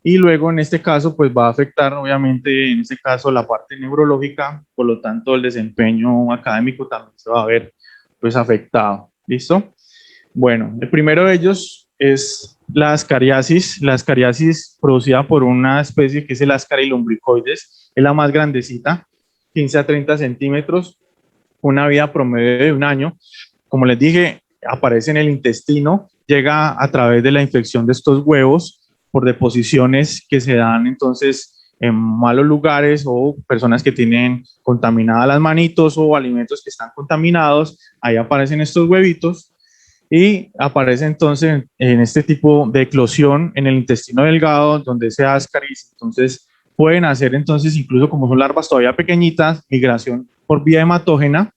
y luego en este caso pues va a afectar obviamente en este caso la parte neurológica, por lo tanto el desempeño académico también se va a ver pues afectado. ¿Listo? Bueno, el primero de ellos es la ascariasis producida por una especie que es el Ascarilumbricoides, es la más grandecita, 15 a 30 centímetros, una vida promedio de un año. Como les dije, aparece en el intestino, llega a través de la infección de estos huevos por deposiciones que se dan entonces en malos lugares o personas que tienen contaminadas las manitos o alimentos que están contaminados, ahí aparecen estos huevitos y aparece entonces en este tipo de eclosión en el intestino delgado donde ese ascaris, entonces pueden hacer entonces incluso como son larvas todavía pequeñitas, migración por vía hematógena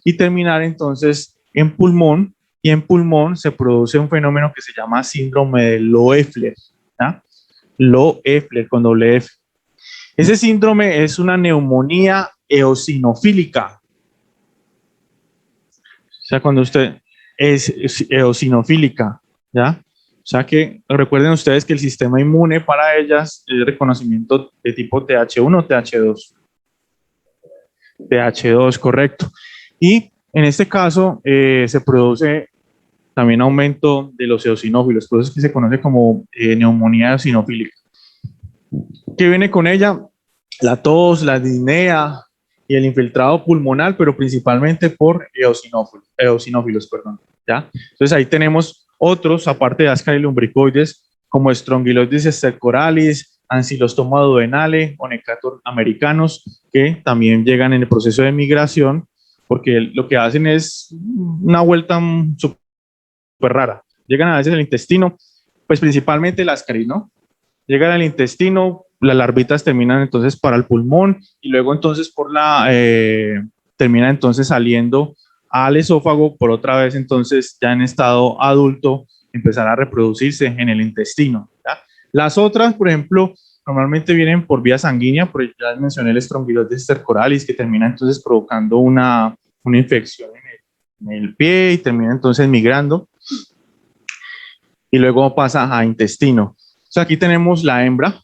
y terminar entonces en pulmón, y en pulmón se produce un fenómeno que se llama síndrome de Loeffler, ¿ya? Loeffler con doble F. Ese síndrome es una neumonía eosinofílica. O sea, cuando usted es eosinofílica, ¿ya? O sea que recuerden ustedes que el sistema inmune para ellas es reconocimiento de tipo TH1 o TH2. TH2, correcto. Y en este caso se produce también aumento de los eosinófilos, por eso es que se conoce como neumonía eosinofílica. ¿Qué viene con ella? La tos, la disnea y el infiltrado pulmonar, pero principalmente por eosinófilos, perdón, ¿ya? Entonces ahí tenemos otros, aparte de Ascarilumbricoides, como Strongyloides stercoralis, Ancylostoma duodenale o Necator americanos, que también llegan en el proceso de migración, porque lo que hacen es una vuelta súper rara. Llegan a veces al intestino, pues principalmente el Ascaris, ¿no? Llegan al intestino, las larvitas terminan entonces para el pulmón y luego entonces termina entonces saliendo al esófago, por otra vez entonces ya en estado adulto empezar a reproducirse en el intestino, ¿ya? Las otras, por ejemplo, normalmente vienen por vía sanguínea, por ya les mencioné el Strongyloides stercoralis, que termina entonces provocando una infección en el pie y termina entonces migrando y luego pasa a intestino. O sea, aquí tenemos la hembra.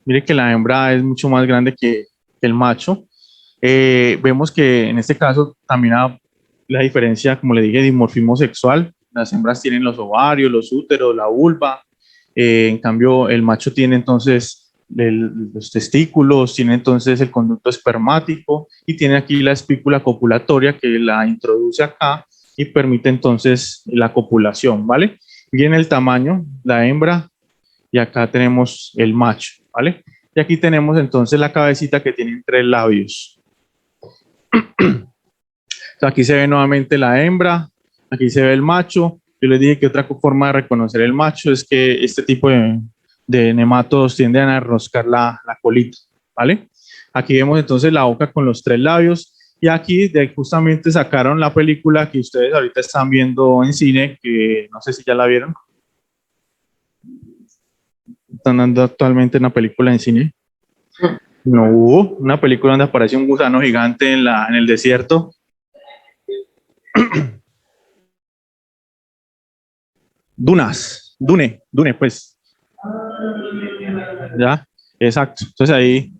Mire que la hembra es mucho más grande que el macho. Vemos que en este caso también la diferencia, como le dije, de dimorfismo sexual. Las hembras tienen los ovarios, los úteros, la vulva. En cambio, el macho tiene entonces los testículos, tiene entonces el conducto espermático y tiene aquí la espícula copulatoria que la introduce acá y permite entonces la copulación, ¿vale? Bien el tamaño, la hembra, y acá tenemos el macho, ¿vale? Y aquí tenemos entonces la cabecita que tiene 3 labios. Aquí se ve nuevamente la hembra, aquí se ve el macho. Yo les dije que otra forma de reconocer el macho es que este tipo de nematodos tienden a enroscar la colita, ¿vale? Aquí vemos entonces la boca con los 3 labios y aquí justamente sacaron la película que ustedes ahorita están viendo en cine, que no sé si ya la vieron. Están dando actualmente una película en cine. No hubo una película donde aparece un gusano gigante en el desierto. Dune, pues. Ya, exacto. Entonces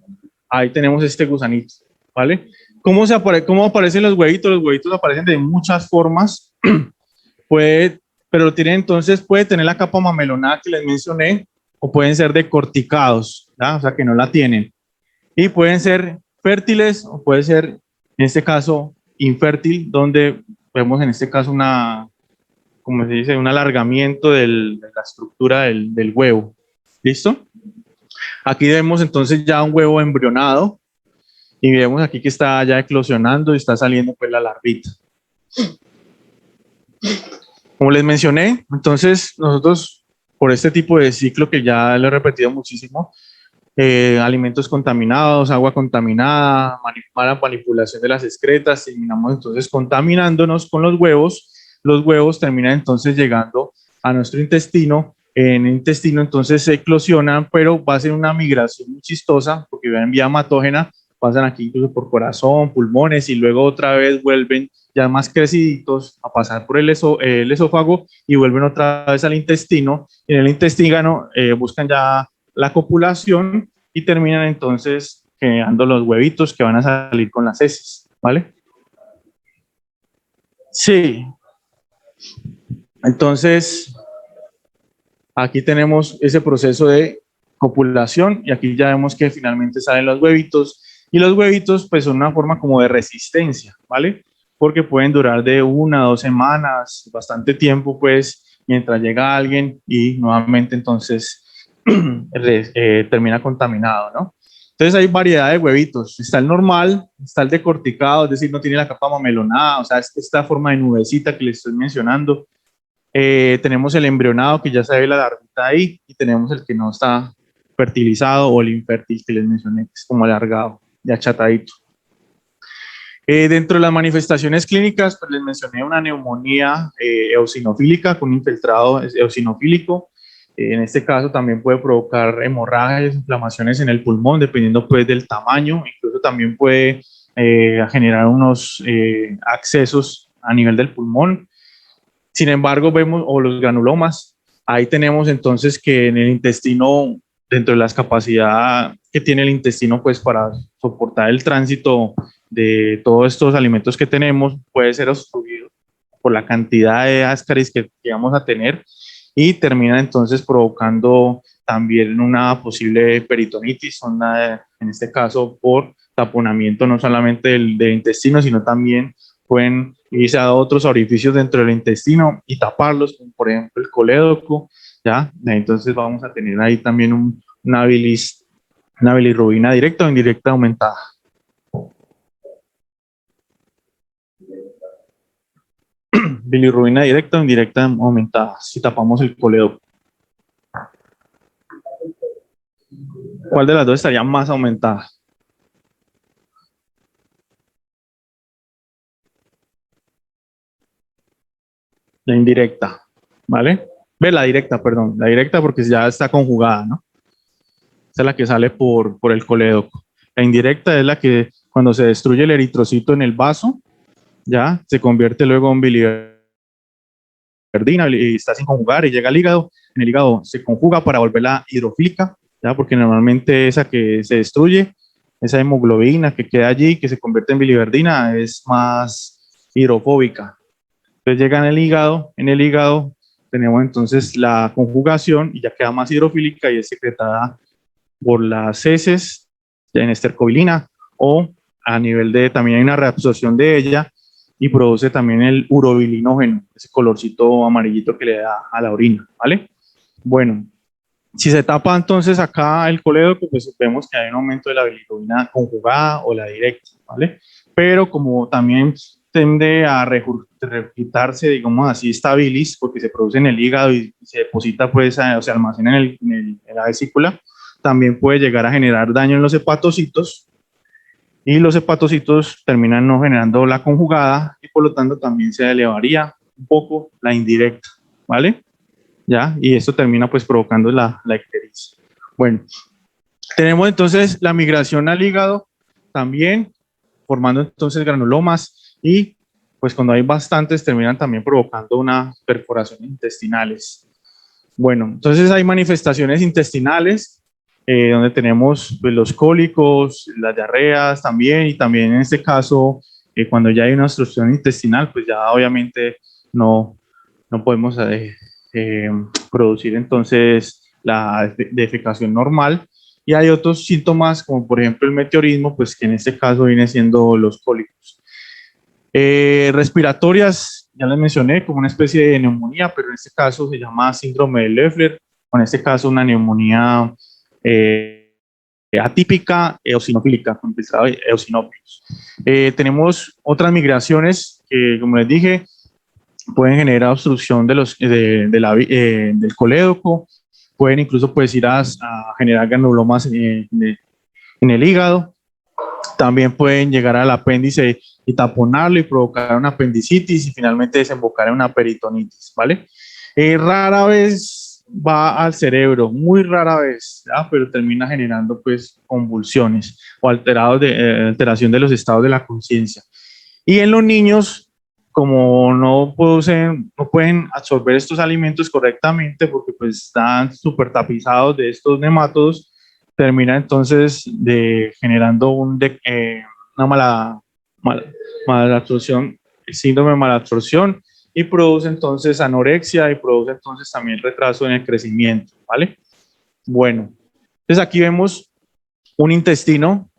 ahí tenemos este gusanito, ¿vale? ¿Cómo aparecen los huevitos? Los huevitos aparecen de muchas formas. Pero puede tener la capa mamelonada que les mencioné, o pueden ser decorticados, ¿ya? O sea que no la tienen. Y pueden ser fértiles o puede ser, en este caso, infértil, donde vemos en este caso como se dice, un alargamiento de la estructura del huevo. ¿Listo? Aquí vemos entonces ya un huevo embrionado y vemos aquí que está ya eclosionando y está saliendo pues la larvita. Como les mencioné, entonces nosotros por este tipo de ciclo que ya lo he repetido muchísimo, alimentos contaminados, agua contaminada, mala manipulación de las excretas, terminamos entonces contaminándonos con los huevos terminan entonces llegando a nuestro intestino, en el intestino entonces se eclosionan, pero va a ser una migración muy chistosa porque va en vía hematógena, pasan aquí incluso por corazón, pulmones y luego otra vez vuelven ya más creciditos a pasar por el esófago y vuelven otra vez al intestino. Y en el intestino buscan ya la copulación y terminan entonces generando los huevitos que van a salir con las heces, ¿vale? Sí, entonces aquí tenemos ese proceso de copulación y aquí ya vemos que finalmente salen los huevitos y los huevitos pues son una forma como de resistencia, ¿vale? Porque pueden durar de 1 a 2 semanas, bastante tiempo pues mientras llega alguien y nuevamente entonces termina contaminado, ¿no? Entonces hay variedad de huevitos, está el normal, está el decorticado, es decir, no tiene la capa mamelonada, o sea, es esta forma de nubecita que les estoy mencionando. Tenemos el embrionado que ya se ve la larvita ahí y tenemos el que no está fertilizado o el infértil que les mencioné, que es como alargado y achatadito. Dentro de las manifestaciones clínicas, pues les mencioné una neumonía eosinofílica con un infiltrado eosinofílico. En este caso también puede provocar hemorragias, inflamaciones en el pulmón, dependiendo pues del tamaño. Incluso también puede generar unos accesos a nivel del pulmón. Sin embargo, vemos, o los granulomas, ahí tenemos entonces que en el intestino, dentro de las capacidades que tiene el intestino, pues para soportar el tránsito de todos estos alimentos que tenemos, puede ser obstruido por la cantidad de ascaris que vamos a tener y termina entonces provocando también una posible peritonitis, en este caso por taponamiento no solamente del intestino, sino también pueden irse a otros orificios dentro del intestino y taparlos, como por ejemplo el colédoco, ¿ya? Entonces vamos a tener ahí también una bilirrubina directa o indirecta aumentada. Bilirrubina directa o indirecta aumentada, si tapamos el colédoco. ¿Cuál de las dos estaría más aumentada? La indirecta, ¿vale? Ve la directa, perdón, la directa porque ya está conjugada, ¿no? Esa es la que sale por el colédoco. La indirecta es la que cuando se destruye el eritrocito en el vaso, ya se convierte luego en biliverdina y está sin conjugar y llega al hígado. En el hígado se conjuga para volverla hidrofílica, ya porque normalmente esa que se destruye, esa hemoglobina que queda allí, que se convierte en biliverdina, es más hidrofóbica. Entonces llega en el hígado tenemos entonces la conjugación y ya queda más hidrofílica y es secretada por las heces en estercobilina o a nivel de, también hay una reabsorción de ella y produce también el urobilinógeno, ese colorcito amarillito que le da a la orina, ¿vale? Bueno, si se tapa entonces acá el colédoco, pues vemos que hay un aumento de la bilirrubina conjugada o la directa, ¿vale? Pero como también tiende a regurgitarse, digamos así, esta bilis, porque se produce en el hígado y se deposita, pues, o se almacena en la vesícula, también puede llegar a generar daño en los hepatocitos y los hepatocitos terminan no generando la conjugada y por lo tanto también se elevaría un poco la indirecta, ¿vale? ¿Ya? Y esto termina pues provocando la ictericia. Bueno, tenemos entonces la migración al hígado también, formando entonces granulomas y pues cuando hay bastantes terminan también provocando unas perforaciones intestinales. Bueno, entonces hay manifestaciones intestinales donde tenemos pues, los cólicos, las diarreas también y también en este caso cuando ya hay una obstrucción intestinal pues ya obviamente no, no podemos producir entonces la defecación normal y hay otros síntomas como por ejemplo el meteorismo pues que en este caso viene siendo los cólicos. Respiratorias, ya les mencioné, como una especie de neumonía, pero en este caso se llama síndrome de Loeffler, o en este caso una neumonía atípica eosinofílica, con infiltrado de eosinófilos. Tenemos otras migraciones que, como les dije, pueden generar obstrucción del colédoco, pueden incluso pues, ir a generar granulomas en el hígado, también pueden llegar al apéndice y taponarlo y provocar una apendicitis y finalmente desembocar en una peritonitis, ¿vale? Rara vez va al cerebro, muy rara vez, ¿ya? Pero termina generando pues convulsiones o alteración de los estados de la conciencia. Y en los niños, como no pueden absorber estos alimentos correctamente porque pues están súper tapizados de estos nematodos, termina entonces generando una mala, mala absorción, síndrome de mala absorción, y produce entonces anorexia y produce entonces también retraso en el crecimiento, ¿vale? Bueno, entonces aquí vemos un intestino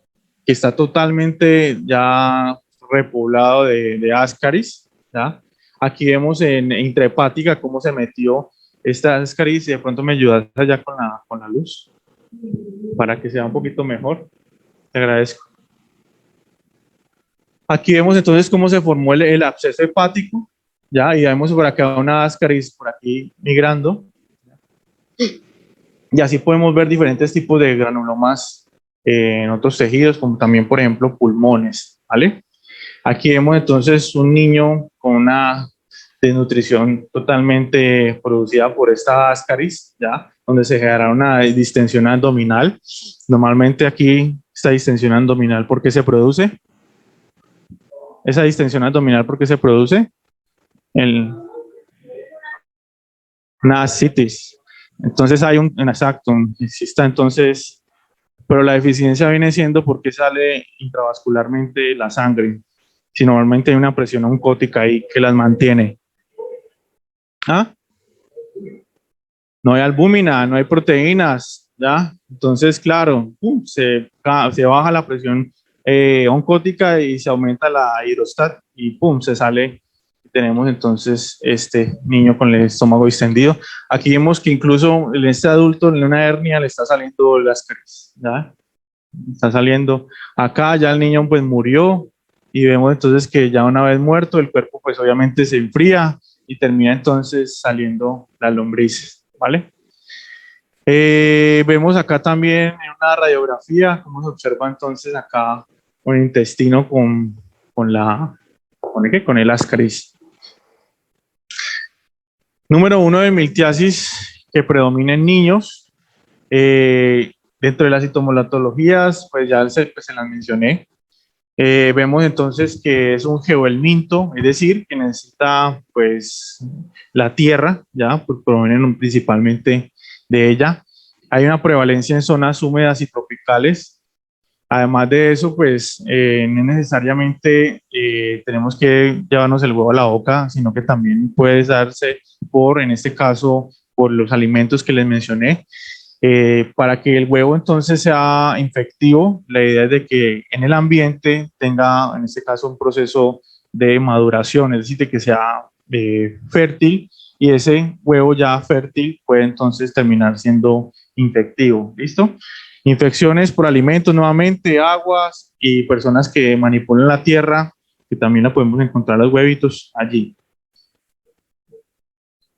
que está totalmente ya repoblado de ascaris, ¿ya? Aquí vemos en intrahepática cómo se metió esta ascaris, y de pronto me ayudas allá con la luz para que sea un poquito mejor. Te agradezco. Aquí vemos entonces cómo se formó el absceso hepático, ¿ya? Y vemos por acá una ascaris por aquí migrando. Y así podemos ver diferentes tipos de granulomas en otros tejidos, como también, por ejemplo, pulmones, ¿vale? Aquí vemos entonces un niño con una desnutrición totalmente producida por esta ascaris, ¿ya? Donde se genera una distensión abdominal. Normalmente aquí esta distensión abdominal, ¿por qué se produce? Esa distensión abdominal, ¿por qué se produce? Una ascitis. Entonces hay exacto, exista entonces, pero la deficiencia viene siendo porque sale intravascularmente la sangre. Si normalmente hay una presión oncótica ahí que las mantiene. ¿Ah? No hay albúmina, no hay proteínas, ¿ya? Entonces, claro, se baja la presión oncótica y se aumenta la hidrostat y pum, se sale. Tenemos entonces este niño con el estómago distendido. Aquí vemos que incluso en este adulto en una hernia le está saliendo las caries, ¿ya? Está saliendo. Acá ya el niño pues murió y vemos entonces que ya una vez muerto el cuerpo pues obviamente se enfría y termina entonces saliendo las lombrices, ¿vale? Vemos acá también en una radiografía cómo se observa entonces acá un intestino con el ascaris. Número uno de miltiasis que predomina en niños. Dentro de las citomolatologías, pues ya se las mencioné. Vemos entonces que es un geoelminto, es decir, que necesita pues la tierra, ya, pues provienen principalmente de ella. Hay una prevalencia en zonas húmedas y tropicales. Además de eso, pues no necesariamente tenemos que llevarnos el huevo a la boca, sino que también puede darse en este caso, por los alimentos que les mencioné. Para que el huevo entonces sea infectivo, la idea es de que en el ambiente tenga, en este caso, un proceso de maduración, es decir, de que sea fértil, y ese huevo ya fértil puede entonces terminar siendo infectivo. ¿Listo? Infecciones por alimentos, nuevamente, aguas y personas que manipulan la tierra, que también la podemos encontrar los huevitos allí.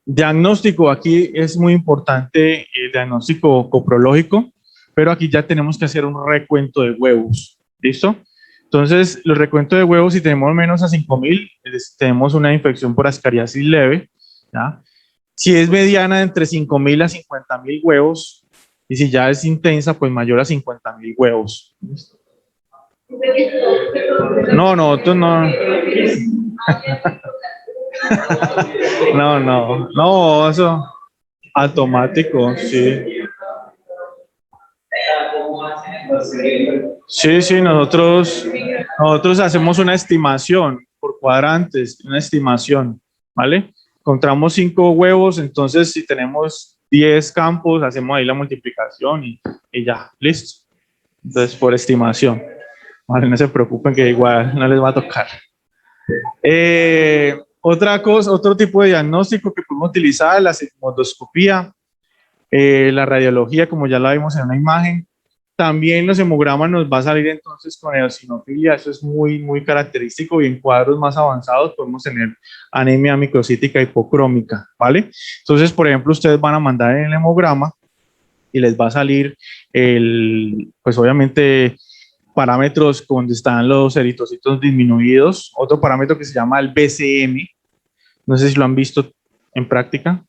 Diagnóstico, aquí es muy importante el diagnóstico coprológico, pero aquí ya tenemos que hacer un recuento de huevos, ¿listo? Entonces, los recuentos de huevos, si tenemos menos a 5.000, tenemos una infección por ascariasis leve, ¿ya? Si es mediana, entre 5.000 a 50.000 huevos, y si ya es intensa, pues mayor a 50.000 huevos. ¿Listo? No, nosotros no. No, eso automático, sí. Sí, nosotros hacemos una estimación por cuadrantes, una estimación, ¿vale? Encontramos 5 huevos, entonces si tenemos 10 campos, hacemos ahí la multiplicación y ya, listo. Entonces, por estimación, ¿vale? No se preocupen que igual no les va a tocar. Otra cosa, otro tipo de diagnóstico que podemos utilizar, la sigmoidoscopía, la radiología, como ya la vimos en una imagen. También los hemogramas nos va a salir entonces con eosinofilia, eso es muy, muy característico, y en cuadros más avanzados podemos tener anemia microcítica hipocrómica, ¿vale? Entonces, por ejemplo, ustedes van a mandar el hemograma y les va a salir pues obviamente parámetros donde están los eritrocitos disminuidos, otro parámetro que se llama el BCM, no sé si lo han visto en práctica.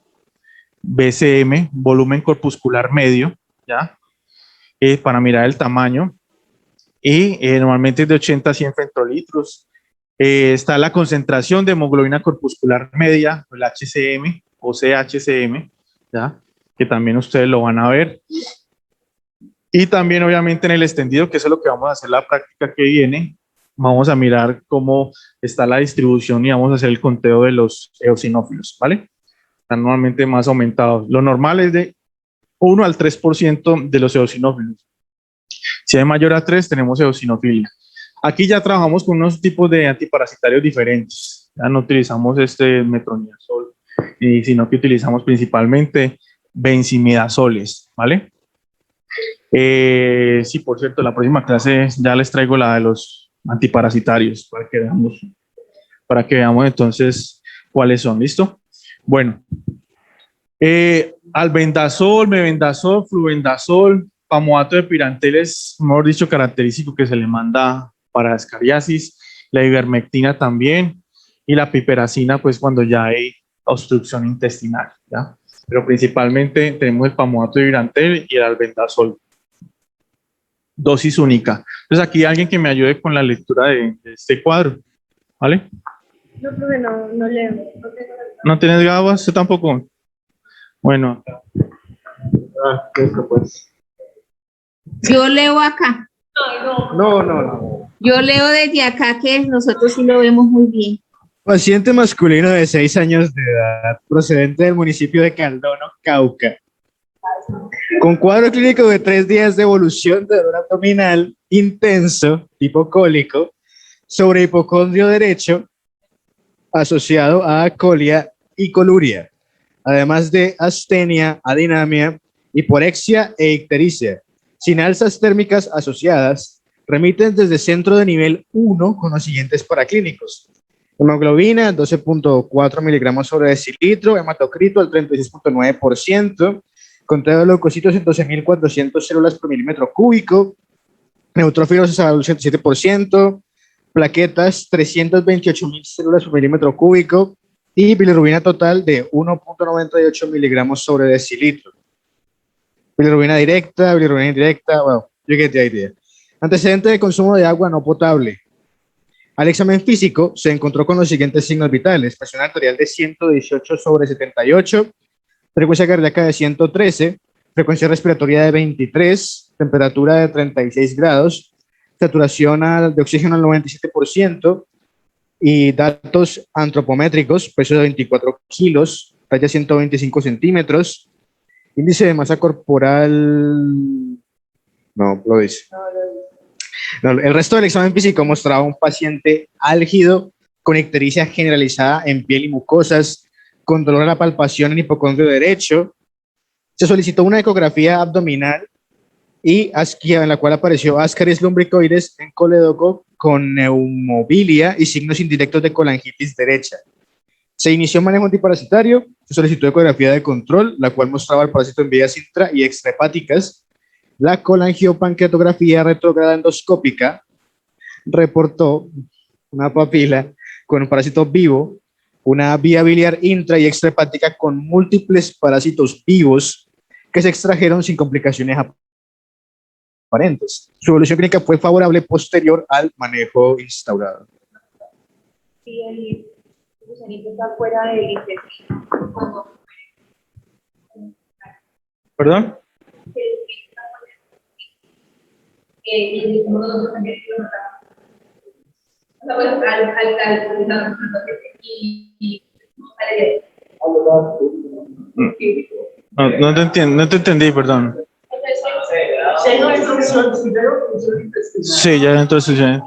BCM, volumen corpuscular medio, ¿ya? Para mirar el tamaño, y normalmente es de 80 a 100 femtolitros. Está la concentración de hemoglobina corpuscular media, el HCM o CHCM, ¿ya? Que también ustedes lo van a ver. Y también obviamente en el extendido, que eso es lo que vamos a hacer la práctica que viene, vamos a mirar cómo está la distribución y vamos a hacer el conteo de los eosinófilos, ¿vale? Están normalmente más aumentados. Lo normal es de 1 al 3% de los eosinófilos. Si es mayor a 3, tenemos eosinofilia. Aquí ya trabajamos con unos tipos de antiparasitarios diferentes. Ya no utilizamos este metronidazol, sino que utilizamos principalmente benzimidazoles, ¿vale? Sí, por cierto, la próxima clase ya les traigo la de los antiparasitarios para que veamos entonces cuáles son. ¿Listo? Bueno, albendazol, mebendazol, flubendazol, pamoato de pirantel es, mejor dicho, característico que se le manda para escariasis, la ivermectina también, y la piperacina, pues cuando ya hay obstrucción intestinal, ¿ya? Pero principalmente tenemos el pamoato de pirantel y el albendazol. Dosis única. Entonces aquí alguien que me ayude con la lectura de este cuadro, ¿vale? No, profe, no leo. ¿No tienes gafas? Yo tampoco. Bueno. Eso pues. Yo leo acá. No. Yo leo desde acá que nosotros sí lo vemos muy bien. Paciente masculino de 6 años de edad, procedente del municipio de Caldono, Cauca, con cuadro clínico de 3 días de evolución de dolor abdominal intenso, tipo cólico, sobre hipocondrio derecho, asociado a acolia y coluria, además de astenia, adinamia, hiporexia e ictericia, sin alzas térmicas asociadas, remiten desde centro de nivel 1 con los siguientes paraclínicos: hemoglobina 12.4 miligramos sobre decilitro, hematocrito al 36.9%, conteo de leucocitos en 12.400 células por milímetro cúbico, neutrófilos al 87%, plaquetas 328.000 células por milímetro cúbico y bilirrubina total de 1.98 miligramos sobre decilitro. Bilirrubina directa, bilirrubina indirecta, bueno, you get the idea. Antecedente de consumo de agua no potable. Al examen físico se encontró con los siguientes signos vitales: presión arterial de 118 sobre 78, frecuencia cardíaca de 113, frecuencia respiratoria de 23, temperatura de 36 grados, saturación de oxígeno al 97% y datos antropométricos: peso de 24 kilos, talla 125 centímetros, índice de masa corporal, no lo dice. No, el resto del examen físico mostraba un paciente álgido con ictericia generalizada en piel y mucosas, con dolor a la palpación en hipocondrio derecho. Se solicitó una ecografía abdominal y asquia, en la cual apareció ascaris lumbricoides en colédoco con neumobilia y signos indirectos de colangitis derecha. Se inició manejo antiparasitario, se solicitó ecografía de control, la cual mostraba el parásito en vías intra y extrahepáticas. La colangiopancreatografía retrógrada endoscópica reportó una papila con un parásito vivo, una vía biliar intra y extrahepática con múltiples parásitos vivos que se extrajeron sin complicaciones aparentes. Su evolución clínica fue favorable posterior al manejo instaurado. Sí, el gusanito está fuera del intestino. ¿Perdón? No te entendí, perdón. Sí, ya entonces ya.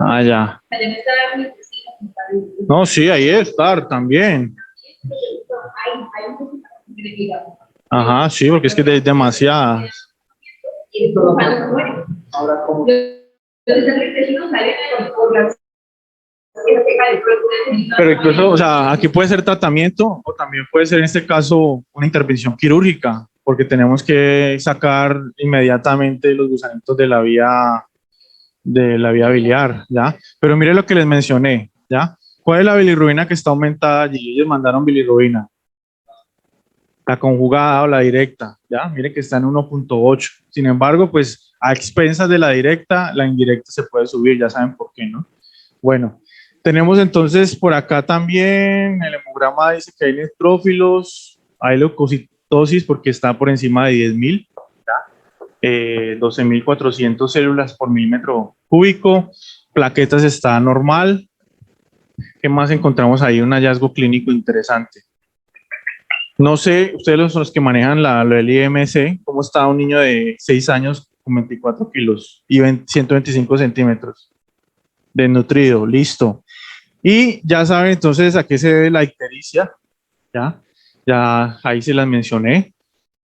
Ah, ya. No, sí, ahí debe estar también. Ajá, sí, porque es que hay demasiadas. Pero incluso, o sea, aquí puede ser tratamiento o también puede ser en este caso una intervención quirúrgica, porque tenemos que sacar inmediatamente los gusanitos de la vía biliar, ¿ya? Pero mire lo que les mencioné, ¿ya? ¿Cuál es la bilirrubina que está aumentada allí? Ellos mandaron bilirrubina. La conjugada o la directa, ¿ya? Mire que está en 1.8. Sin embargo, pues a expensas de la directa, la indirecta se puede subir, ya saben por qué, ¿no? Bueno, tenemos entonces por acá también, el hemograma dice que hay neutrófilos, hay leucocitosis porque está por encima de 10.000, 12.400 células por milímetro cúbico, plaquetas está normal. ¿Qué más encontramos ahí? Un hallazgo clínico interesante. No sé, ustedes son los que manejan lo del IMC, ¿cómo está un niño de 6 años con 24 kilos y 125 centímetros? Desnutrido, listo. Y ya saben entonces a qué se debe la ictericia, ya ahí se las mencioné.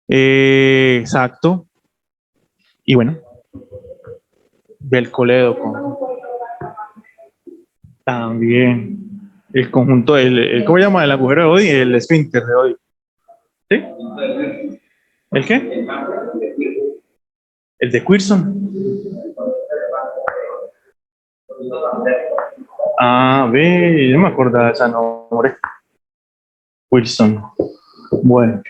Exacto. Y bueno, del colédoco. También el conjunto, ¿cómo se llama? El agujero de Oddi, el esfínter de Oddi. ¿Sí? ¿El qué? El de Quirson. Ah, ve, yo me acordaba de ese nombre. Wilson. Bueno.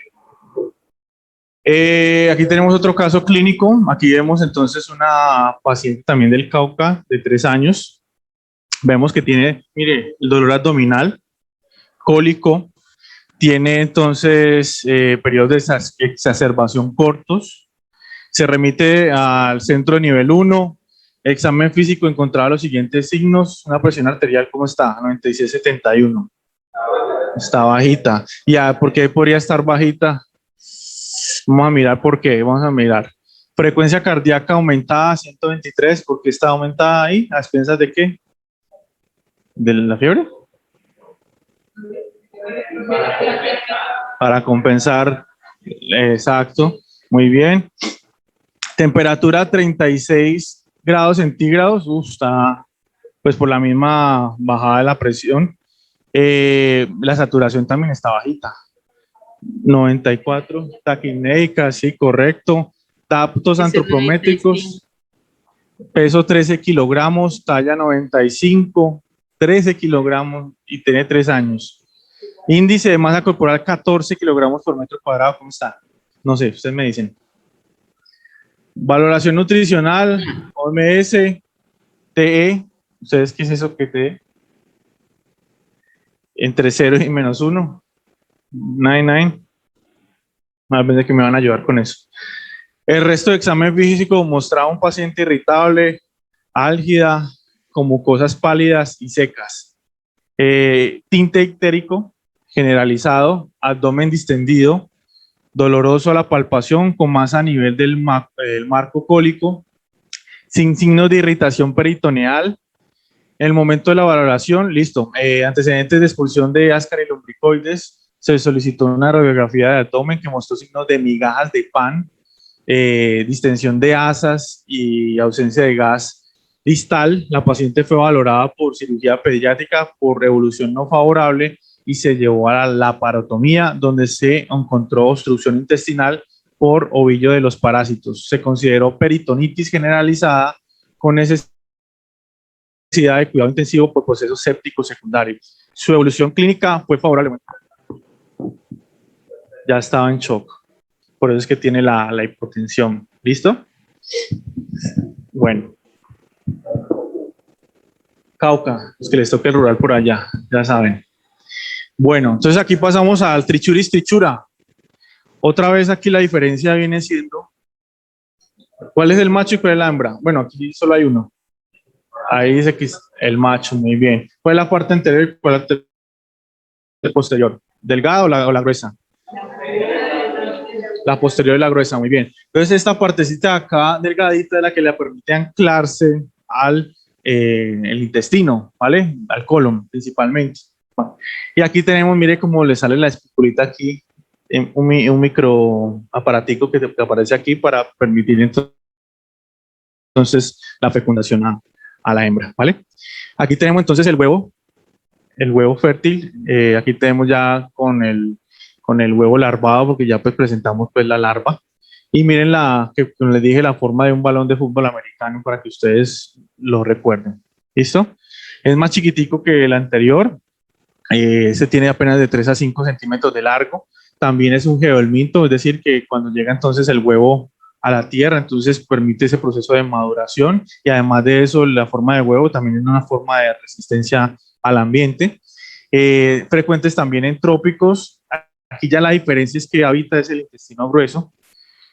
Aquí tenemos otro caso clínico. Aquí vemos entonces una paciente también del Cauca de 3 años. Vemos que tiene, mire, el dolor abdominal, cólico, tiene entonces periodos de exacerbación cortos. Se remite al centro de nivel 1. Examen físico encontraba los siguientes signos. Una presión arterial, ¿cómo está? 96/71. Está bajita. ¿Ya por qué podría estar bajita? Vamos a mirar por qué. Vamos a mirar. Frecuencia cardíaca aumentada a 123. ¿Por qué está aumentada ahí? ¿A expensas de qué? ¿De la fiebre? Para compensar. Exacto. Muy bien. Temperatura 36 grados centígrados. Está pues por la misma bajada de la presión. La saturación también está bajita. 94, taquinéica, sí, correcto. Taptos antropométricos, peso 13 kilogramos, talla 95, 13 kilogramos y tiene 3 años. Índice de masa corporal 14 kilogramos por metro cuadrado, ¿cómo está? No sé, ustedes me dicen. Valoración nutricional, OMS, TE, ¿ustedes qué es eso que TE? Entre 0 y -1. 99. Más bien de que me van a ayudar con eso. El resto de examen físico mostraba un paciente irritable, álgida, con mucosas pálidas y secas. Tinte ictérico generalizado, abdomen distendido, doloroso a la palpación, con masa a nivel del marco cólico, sin signos de irritación peritoneal. En el momento de la valoración, listo. Antecedentes de expulsión de áscara y lombricoides. Se solicitó una radiografía de abdomen que mostró signos de migajas de pan, distensión de asas y ausencia de gas distal. La paciente fue valorada por cirugía pediátrica por evolución no favorable y se llevó a la laparotomía, donde se encontró obstrucción intestinal por ovillo de los parásitos. Se consideró peritonitis generalizada con necesidad de cuidado intensivo por procesos sépticos secundarios. Su evolución clínica fue favorable. Ya estaba en shock. Por eso es que tiene la hipotensión. ¿Listo? Bueno. Cauca, los que les toque el rural por allá, ya saben. Bueno, entonces aquí pasamos al trichuris trichura. Otra vez aquí la diferencia viene siendo, ¿cuál es el macho y cuál es la hembra? Bueno, aquí solo hay uno. Ahí dice que es el macho, muy bien. ¿Cuál es la parte anterior y cuál es la parte posterior? ¿Delgada o la gruesa? La posterior y la gruesa, muy bien. Entonces esta partecita de acá, delgadita, es la que le permite anclarse al el intestino, ¿vale? Al colon, principalmente. Bueno, y aquí tenemos, mire cómo le sale la espigulita aquí, un micro aparatico que aparece aquí para permitir entonces la fecundación a la hembra, ¿vale? Aquí tenemos entonces el huevo fértil. Aquí tenemos ya con el huevo larvado, porque ya pues presentamos pues la larva. Y miren que como les dije, la forma de un balón de fútbol americano para que ustedes lo recuerden. ¿Listo? Es más chiquitico que el anterior. Este tiene apenas de 3 a 5 centímetros de largo. También es un geohelminto, es decir, que cuando llega entonces el huevo a la tierra, entonces permite ese proceso de maduración y además de eso, la forma de huevo también es una forma de resistencia al ambiente. Frecuentes también en trópicos. Aquí ya la diferencia es que habita es el intestino grueso.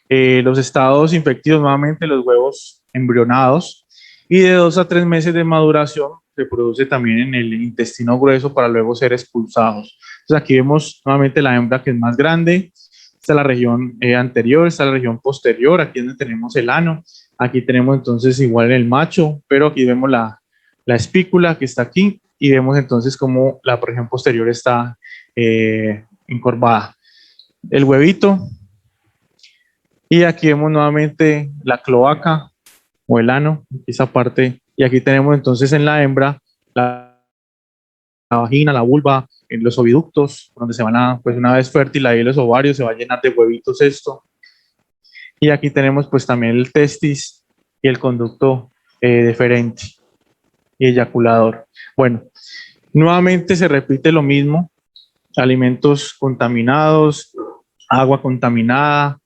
Los estados infectivos, nuevamente los huevos embrionados, y de 2 a 3 meses de maduración se produce también en el intestino grueso para luego ser expulsados. Entonces aquí vemos nuevamente la hembra que es más grande, esta es la región anterior, esta es la región posterior, aquí es donde tenemos el ano, aquí tenemos entonces igual el macho, pero aquí vemos la espícula que está aquí y vemos entonces como la región posterior está encorvada. El huevito, y aquí vemos nuevamente la cloaca o el ano, esa parte, y aquí tenemos entonces en la hembra la vagina, la vulva, en los oviductos, donde se van a, pues una vez fértil ahí los ovarios, se va a llenar de huevitos esto. Y aquí tenemos pues también el testis y el conducto deferente y eyaculador. Bueno, nuevamente se repite lo mismo, alimentos contaminados, agua contaminada,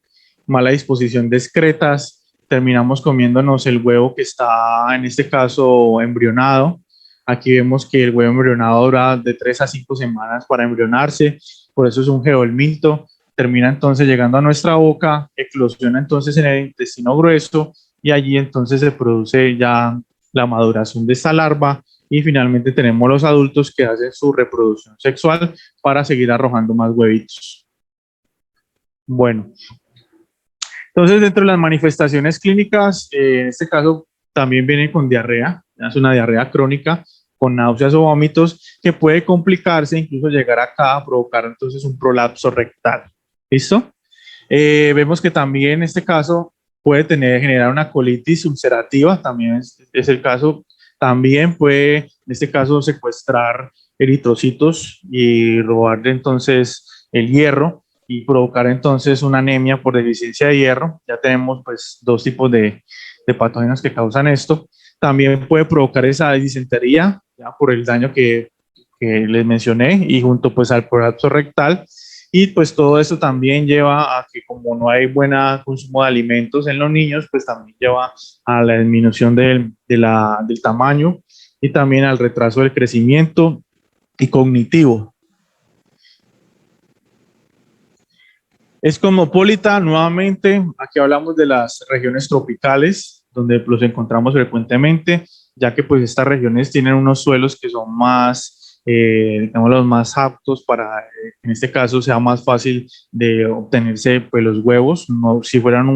mala disposición de excretas, terminamos comiéndonos el huevo que está en este caso embrionado. Aquí vemos que el huevo embrionado dura de 3 a 5 semanas para embrionarse, por eso es un geohelminto. Termina entonces llegando a nuestra boca, eclosiona entonces en el intestino grueso y allí entonces se produce ya la maduración de esta larva y finalmente tenemos los adultos que hacen su reproducción sexual para seguir arrojando más huevitos. Bueno, entonces dentro de las manifestaciones clínicas, en este caso también viene con diarrea, es una diarrea crónica con náuseas o vómitos que puede complicarse, incluso llegar acá a provocar entonces un prolapso rectal. ¿Listo? Vemos que también en este caso puede generar una colitis ulcerativa, también es el caso, también puede en este caso secuestrar eritrocitos y robarle entonces el hierro y provocar entonces una anemia por deficiencia de hierro. Ya tenemos pues 2 tipos de patógenos que causan esto. También puede provocar esa disentería, ya por el daño que les mencioné, y junto pues al prolapso rectal. Y pues todo esto también lleva a que como no hay buen consumo de alimentos en los niños, pues también lleva a la disminución del tamaño y también al retraso del crecimiento y cognitivo. Es cosmopolita, nuevamente, aquí hablamos de las regiones tropicales, donde los encontramos frecuentemente, ya que pues estas regiones tienen unos suelos que son más, digamos, los más aptos para, en este caso, sea más fácil de obtenerse pues, los huevos. No, si fueran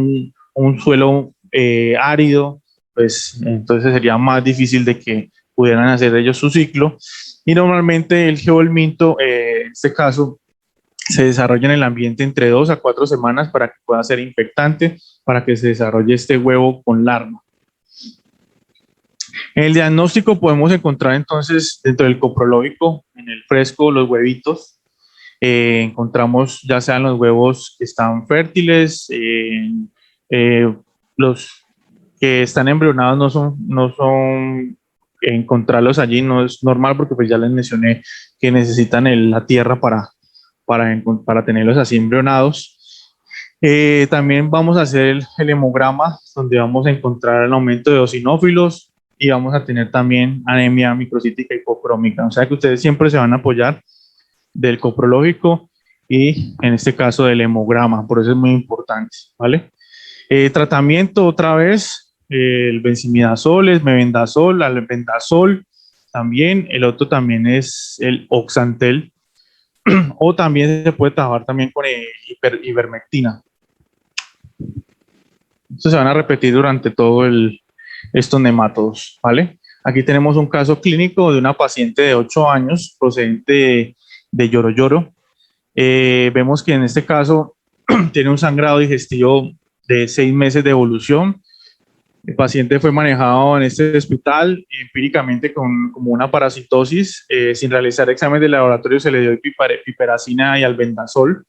un suelo árido, pues entonces sería más difícil de que pudieran hacer ellos su ciclo. Y normalmente el geohelminto, en este caso, se desarrolla en el ambiente entre 2 a 4 semanas para que pueda ser infectante, para que se desarrolle este huevo con larva. En el diagnóstico podemos encontrar entonces dentro del coprológico, en el fresco, los huevitos. Encontramos ya sean los huevos que están fértiles, los que están embrionados no son encontrarlos allí, no es normal porque pues ya les mencioné que necesitan la tierra para tenerlos así embrionados. También vamos a hacer el hemograma, donde vamos a encontrar el aumento de eosinófilos y vamos a tener también anemia microcítica hipocrómica. O sea que ustedes siempre se van a apoyar del coprológico y en este caso del hemograma, por eso es muy importante, ¿vale? Tratamiento otra vez, el benzimidazol, el mebendazol, albendazol, también, el otro también es el oxantel, o también se puede trabajar también con ivermectina. Estos se van a repetir durante todo estos nematodos, ¿vale? Aquí tenemos un caso clínico de una paciente de 8 años procedente de Lloro. Vemos que en este caso tiene un sangrado digestivo de 6 meses de evolución. El paciente fue manejado en este hospital empíricamente como una parasitosis. Sin realizar examen de laboratorio se le dio piperacina y albendazol.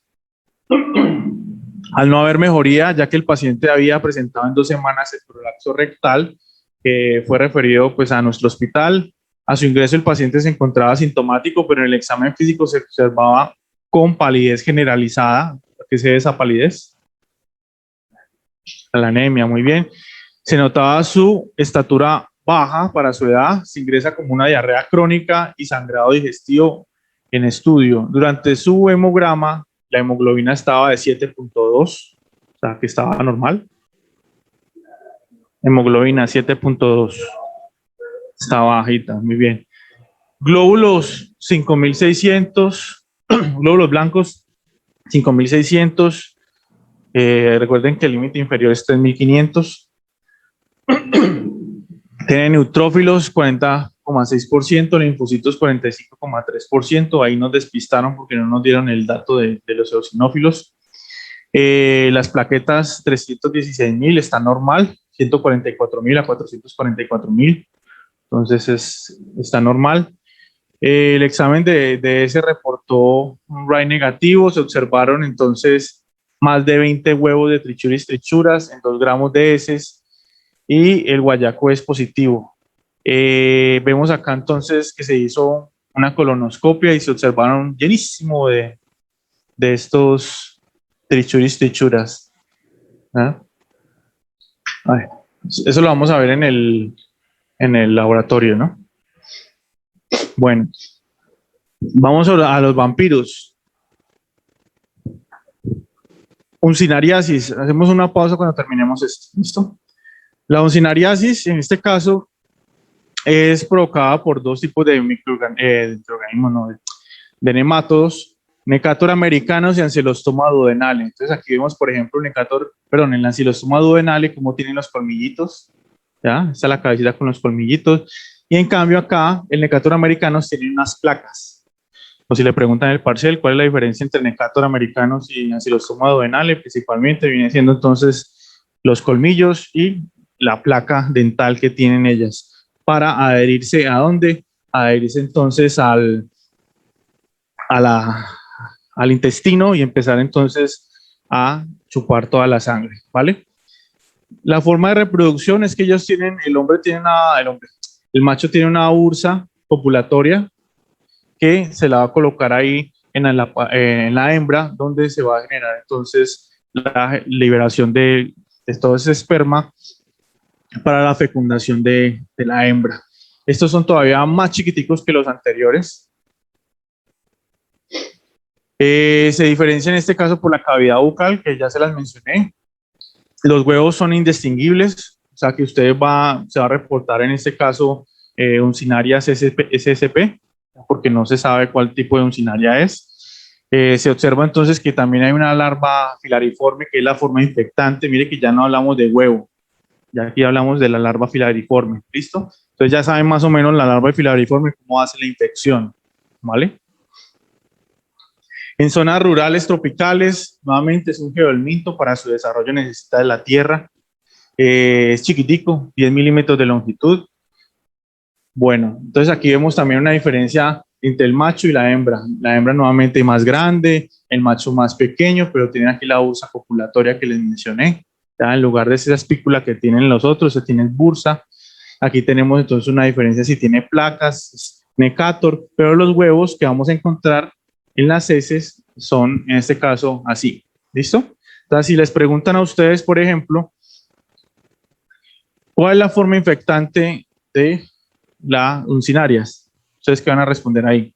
Al no haber mejoría, ya que el paciente había presentado en 2 semanas el prolapso rectal, fue referido pues, a nuestro hospital. A su ingreso el paciente se encontraba asintomático, pero en el examen físico se observaba con palidez generalizada. ¿Qué se ve esa palidez? La anemia, muy bien. Se notaba su estatura baja para su edad, se ingresa como una diarrea crónica y sangrado digestivo en estudio. Durante su hemograma, la hemoglobina estaba de 7.2, o sea que estaba normal. Hemoglobina 7.2, estaba bajita, muy bien. Glóbulos 5.600, glóbulos blancos 5.600. Recuerden que el límite inferior es 3.500. Tiene neutrófilos 40,6%, linfocitos 45,3%. Ahí nos despistaron porque no nos dieron el dato de los eosinófilos. Las plaquetas 316.000 está normal, 144.000 a 444.000. Entonces está normal. El examen de ese reportó un RAI negativo. Se observaron entonces más de 20 huevos de trichuras en 2 gramos de heces. Y el guayaco es positivo. Vemos acá entonces que se hizo una colonoscopia y se observaron llenísimo de estos trichuras. ¿Ah? A ver, eso lo vamos a ver en el laboratorio, ¿no? Bueno, vamos a los vampiros. Uncinariasis. Hacemos una pausa cuando terminemos esto. ¿Listo? La uncinariasis, en este caso, es provocada por 2 tipos de microorganismos, ¿no? De nemátodos, Necator americanos y Ancylostoma duodenale. Entonces aquí vemos, por ejemplo, el Ancylostoma duodenale, cómo tienen los colmillitos, ¿ya? Esta es la cabecita con los colmillitos. Y en cambio acá, el Necator americanos tiene unas placas. O si le preguntan en el parcial, ¿cuál es la diferencia entre Necator americanos y Ancylostoma duodenale? Principalmente viene siendo entonces los colmillos y la placa dental que tienen ellas para adherirse ¿a dónde? Adherirse entonces al intestino y empezar entonces a chupar toda la sangre, ¿vale? La forma de reproducción es que ellos tienen, el macho tiene una ursa copulatoria que se la va a colocar ahí en la hembra, donde se va a generar entonces la liberación de todo ese esperma para la fecundación de la hembra. Estos son todavía más chiquiticos que los anteriores. Se diferencia en este caso por la cavidad bucal, que ya se las mencioné. Los huevos son indistinguibles, o sea que se va a reportar en este caso uncinaria SSP, porque no se sabe cuál tipo de uncinaria es. Se observa entonces que también hay una larva filariforme, que es la forma infectante. Mire que ya no hablamos de huevo, ya aquí hablamos de la larva filariforme, ¿listo? Entonces ya saben más o menos la larva filariforme cómo hace la infección, ¿vale? En zonas rurales tropicales, nuevamente es un geodelminto, para su desarrollo necesita de la tierra. Es chiquitico, 10 milímetros de longitud. Bueno, entonces aquí vemos también una diferencia entre el macho y la hembra. La hembra nuevamente más grande, el macho más pequeño, pero tiene aquí la bursa copulatoria que les mencioné. Ya en lugar de esa espícula que tienen los otros, se tiene bursa. Aquí tenemos entonces una diferencia si tiene placas, necator, pero los huevos que vamos a encontrar en las heces son, en este caso, así. ¿Listo? Entonces, si les preguntan a ustedes, por ejemplo, ¿cuál es la forma infectante de la uncinarias? ¿Ustedes qué van a responder ahí?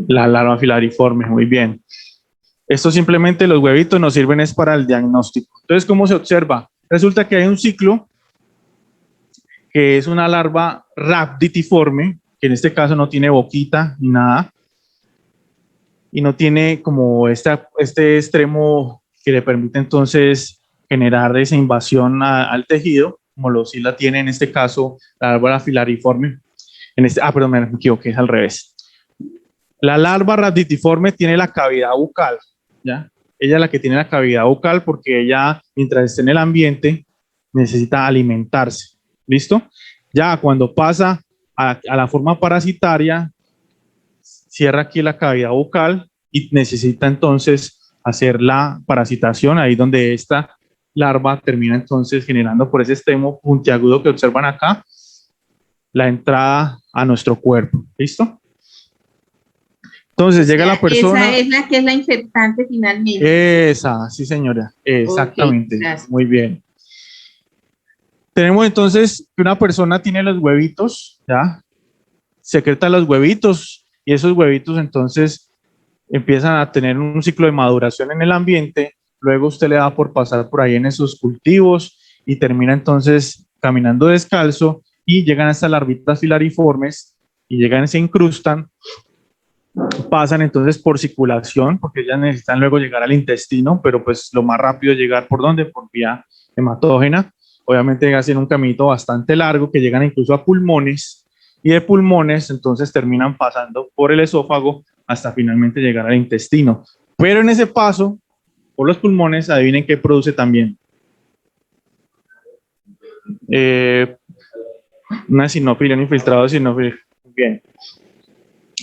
La larva filariforme, muy bien. Esto simplemente, los huevitos nos sirven es para el diagnóstico. Entonces, ¿cómo se observa? Resulta que hay un ciclo que es una larva rhabditiforme, que en este caso no tiene boquita ni nada, y no tiene como este extremo que le permite entonces generar esa invasión al tejido, como lo sí la tiene en este caso la larva filariforme. Perdón, me equivoqué, es al revés. La larva rhabditiforme tiene la cavidad bucal, ¿ya? Ella es la que tiene la cavidad bucal porque ella, mientras esté en el ambiente, necesita alimentarse. ¿Listo? Ya cuando pasa a la forma parasitaria, cierra aquí la cavidad bucal y necesita entonces hacer la parasitación, ahí donde esta larva termina entonces generando por ese extremo puntiagudo que observan acá, la entrada a nuestro cuerpo. ¿Listo? Entonces llega la persona. Esa es la que es la infectante finalmente. Esa, sí señora, exactamente. Ok, gracias. Muy bien. Tenemos entonces que una persona tiene los huevitos, ¿ya? Secreta los huevitos y esos huevitos entonces empiezan a tener un ciclo de maduración en el ambiente. Luego usted le da por pasar por ahí en esos cultivos y termina entonces caminando descalzo y llegan hasta larvitas filariformes y llegan, se incrustan, pasan entonces por circulación, porque ellas necesitan luego llegar al intestino, pero pues lo más rápido es llegar por dónde, por vía hematógena. Obviamente hacen un caminito bastante largo que llegan incluso a pulmones y de pulmones entonces terminan pasando por el esófago hasta finalmente llegar al intestino. Pero en ese paso por los pulmones, adivinen qué produce también. Una sinofilia, un infiltrado de sinofilia. Bien.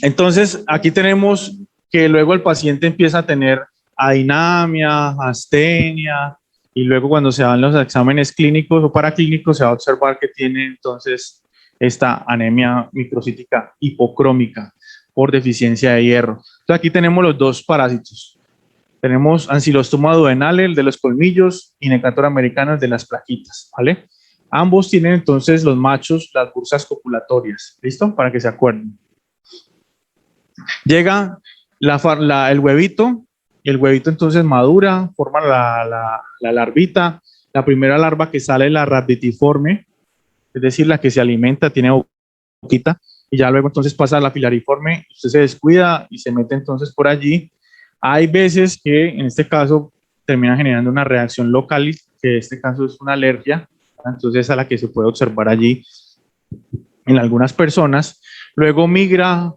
Entonces, aquí tenemos que luego el paciente empieza a tener adinamia, astenia, y luego cuando se dan los exámenes clínicos o paraclínicos se va a observar que tiene entonces esta anemia microcítica hipocrómica por deficiencia de hierro. Entonces, aquí tenemos los dos parásitos. Tenemos Ancylostoma duodenale, el de los colmillos, y Necator americano, el de las plaquitas, ¿vale? Ambos tienen entonces los machos las bursas copulatorias, ¿listo? Para que se acuerden. Llega el huevito, y el huevito entonces madura, forma la larvita. La primera larva que sale es la raditiforme, es decir, la que se alimenta, tiene boquita, y ya luego entonces pasa a la filariforme, usted se descuida y se mete entonces por allí. Hay veces que en este caso termina generando una reacción local, que en este caso es una alergia, entonces a la que se puede observar allí en algunas personas. Luego migra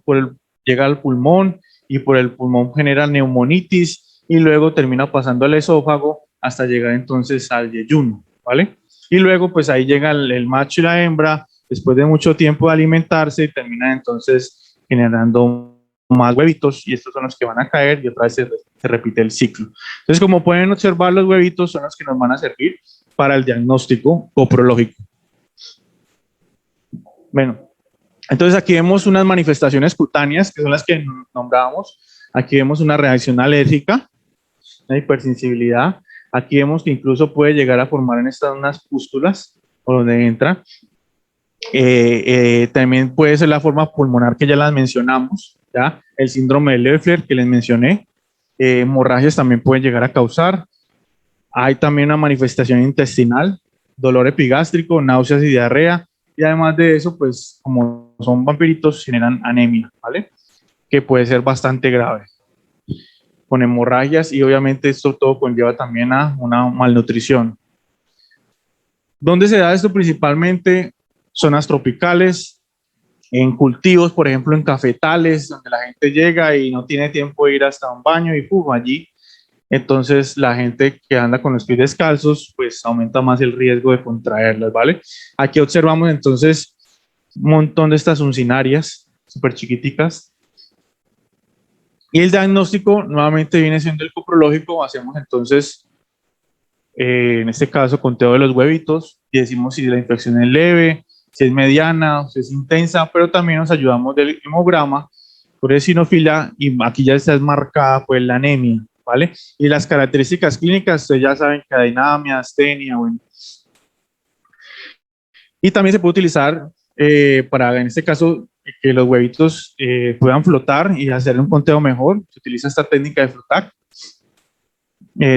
llega al pulmón y por el pulmón genera neumonitis y luego termina pasando al esófago hasta llegar entonces al yeyuno, ¿vale? Y luego pues ahí llega el macho y la hembra después de mucho tiempo de alimentarse y termina entonces generando más huevitos y estos son los que van a caer y otra vez se repite el ciclo. Entonces, como pueden observar, los huevitos son los que nos van a servir para el diagnóstico coprológico. Bueno, entonces aquí vemos unas manifestaciones cutáneas que son las que nombrábamos. Aquí vemos una reacción alérgica, una hipersensibilidad. Aquí vemos que incluso puede llegar a formar en estas unas pústulas por donde entra. También puede ser la forma pulmonar que ya las mencionamos, ¿ya? El síndrome de Leffler que les mencioné. Hemorragias también pueden llegar a causar. Hay también una manifestación intestinal, dolor epigástrico, náuseas y diarrea. Y además de eso, pues como son vampiritos, generan anemia, ¿vale? Que puede ser bastante grave. Con hemorragias y obviamente esto todo conlleva también a una malnutrición. ¿Dónde se da esto? Principalmente zonas tropicales, en cultivos, por ejemplo, en cafetales, donde la gente llega y no tiene tiempo de ir hasta un baño y ¡pum! Allí. Entonces, la gente que anda con los pies descalzos, pues aumenta más el riesgo de contraerlas, ¿vale? Aquí observamos entonces un montón de estas uncinarias, súper chiquiticas. Y el diagnóstico nuevamente viene siendo el coprológico. Hacemos entonces, en este caso, conteo de los huevitos y decimos si la infección es leve, si es mediana, si es intensa, pero también nos ayudamos del hemograma por eosinofilia y aquí ya está marcada pues la anemia, ¿vale? Y las características clínicas, ustedes ya saben que adinamia, astenia, bueno. Y también se puede utilizar para, en este caso, que los huevitos puedan flotar y hacer un conteo mejor. Se utiliza esta técnica de flotar.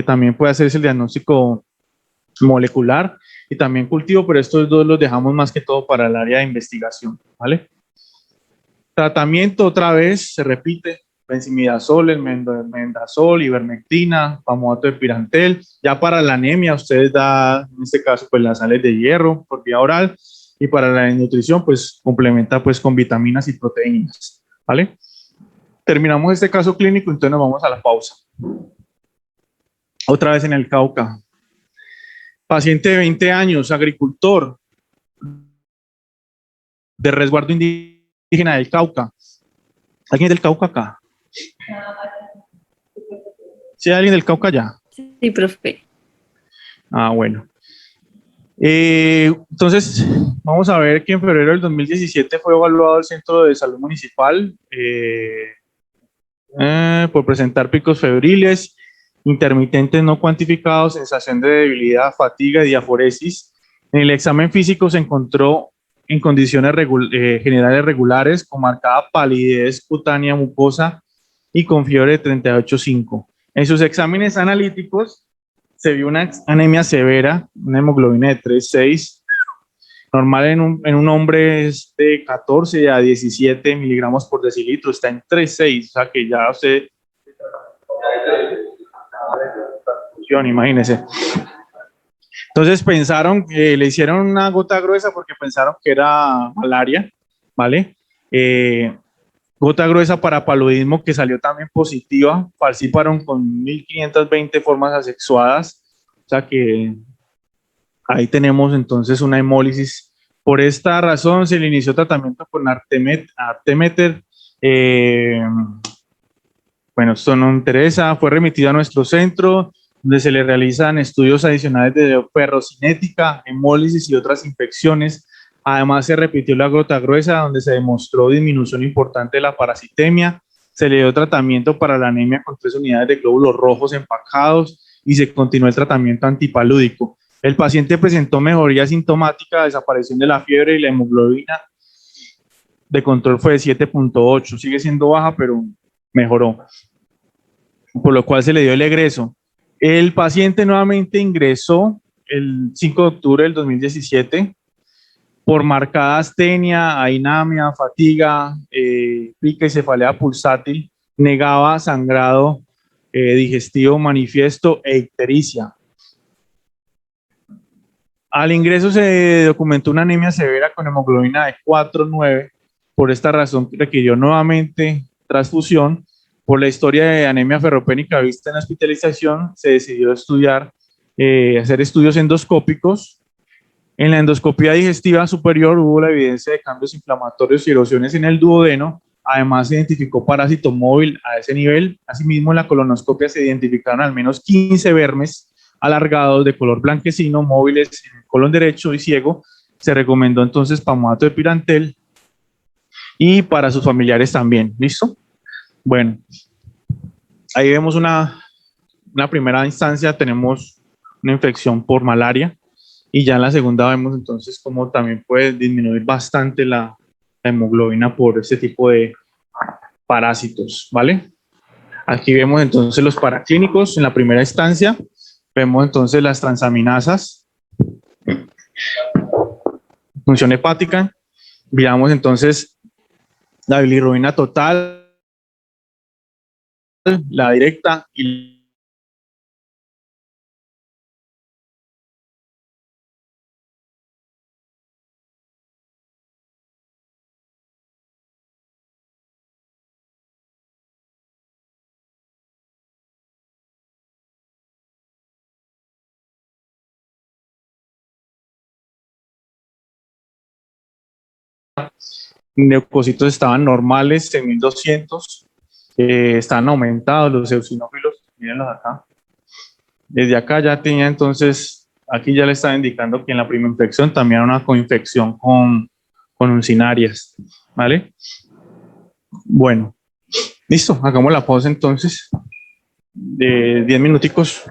También puede hacerse el diagnóstico molecular y también cultivo, pero estos dos los dejamos más que todo para el área de investigación, ¿vale? Tratamiento otra vez se repite, benzimidazol, el mendazol, ivermectina, famato de pirantel. Ya para la anemia ustedes da, en este caso, pues las sales de hierro por vía oral y para la nutrición pues complementa pues con vitaminas y proteínas, ¿vale? Terminamos este caso clínico, entonces nos vamos a la pausa. Otra vez en el Cauca. Paciente de 20 años, agricultor de resguardo indígena del Cauca. ¿Alguien del Cauca acá? ¿Sí hay alguien del Cauca allá? Sí, profe. Ah, bueno. Entonces, vamos a ver que en febrero del 2017 fue evaluado el Centro de Salud Municipal por presentar picos febriles, intermitentes no cuantificados, sensación de debilidad, fatiga y diaforesis. En el examen físico se encontró en condiciones generales regulares, con marcada palidez cutánea mucosa y con fiebre de 38,5. En sus exámenes analíticos se vio una anemia severa, una hemoglobina de 3,6, normal en un hombre es de 14 a 17 miligramos por decilitro, está en 3,6, o sea que ya usted... Imagínese. Entonces pensaron, le hicieron una gota gruesa porque pensaron que era malaria, ¿vale? Gota gruesa para paludismo que salió también positiva, falciparon con 1520 formas asexuadas, o sea que ahí tenemos entonces una hemólisis. Por esta razón se le inició tratamiento con Artemeter. Bueno, esto no interesa, fue remitido a nuestro centro, donde se le realizan estudios adicionales de ferrocinética, hemólisis y otras infecciones. Además, se repitió la gota gruesa, donde se demostró disminución importante de la parasitemia. Se le dio tratamiento para la anemia con 3 unidades de glóbulos rojos empacados y se continuó el tratamiento antipalúdico. El paciente presentó mejoría sintomática, desaparición de la fiebre y la hemoglobina de control fue de 7,8. Sigue siendo baja, pero mejoró, por lo cual se le dio el egreso. El paciente nuevamente ingresó el 5 de octubre del 2017 por marcada astenia, ainamia, fatiga, pica y cefalea pulsátil, negaba sangrado digestivo manifiesto e ictericia. Al ingreso se documentó una anemia severa con hemoglobina de 4,9. Por esta razón requirió nuevamente transfusión. Por la historia de anemia ferropénica vista en la hospitalización, se decidió hacer estudios endoscópicos. En la endoscopía digestiva superior hubo la evidencia de cambios inflamatorios y erosiones en el duodeno. Además, se identificó parásito móvil a ese nivel. Asimismo, en la colonoscopia se identificaron al menos 15 vermes alargados de color blanquecino, móviles en el colon derecho y ciego. Se recomendó entonces pamato de pirantel y para sus familiares también. ¿Listo? Bueno, ahí vemos una primera instancia, tenemos una infección por malaria y ya en la segunda vemos entonces cómo también puede disminuir bastante la hemoglobina por este tipo de parásitos, ¿vale? Aquí vemos entonces los paraclínicos en la primera instancia, vemos entonces las transaminasas, función hepática, miramos entonces la bilirrubina total, la directa y leucocitos estaban normales en 1200, están aumentados los eosinófilos, mírenlos acá. Desde acá ya tenía entonces, aquí ya le estaba indicando que en la primera infección también era una coinfección con uncinarias, ¿vale? Bueno, listo, hagamos la pausa entonces de 10 minuticos.